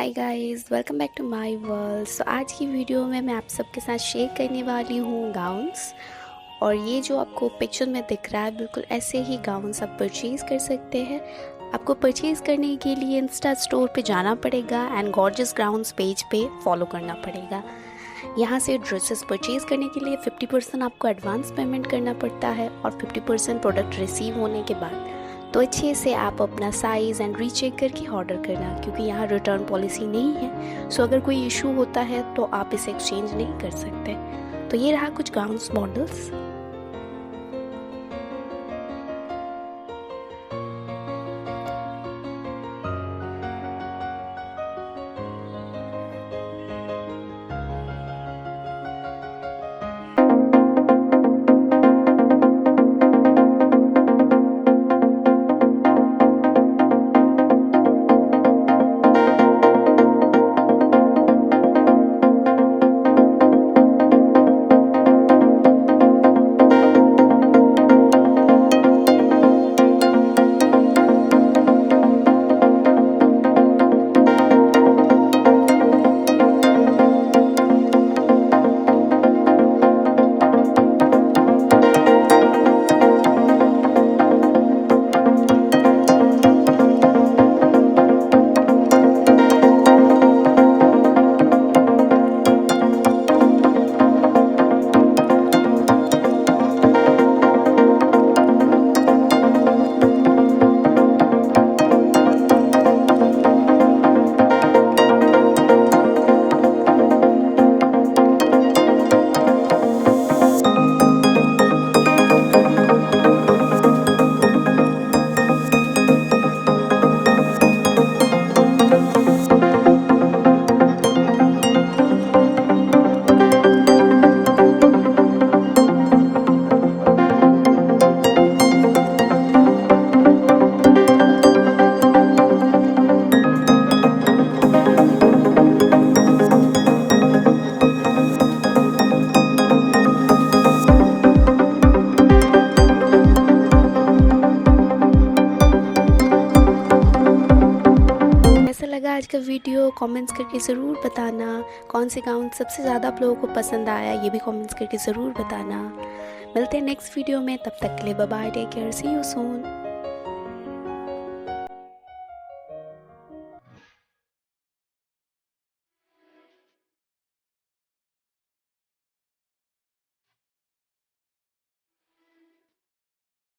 Hi guys, welcome back to my world. So आज की video में मैं आप सबके साथ शेयर करने वाली हूँ गाउन्स। और ये जो आपको पिक्चर में दिख रहा है, बिल्कुल ऐसे ही गाउन्स आप परचेज़ कर सकते हैं। आपको परचेज़ करने के लिए इंस्टा स्टोर पे जाना पड़ेगा एंड गॉर्जियस गाउन्स पेज पे फॉलो करना पड़ेगा। यहाँ से ड्रेसेस परचेज़ करने के लिए 50% आपको एडवांस पेमेंट करना पड़ता है और 50% प्रोडक्ट रिसीव होने के बाद। तो अच्छे से आप अपना साइज़ एंड रीचेक करके ऑर्डर करना, क्योंकि यहाँ रिटर्न पॉलिसी नहीं है। सो अगर कोई इशू होता है तो आप इसे एक्सचेंज नहीं कर सकते। तो ये रहा कुछ गाउन्स मॉडल्स। कैसा लगा आज का वीडियो कमेंट्स करके ज़रूर बताना। कौन से गाउन सबसे ज़्यादा आप लोगों को पसंद आया, ये भी कमेंट्स करके ज़रूर बताना। मिलते हैं नेक्स्ट वीडियो में, तब तक के लिए bye bye, take care, see you soon.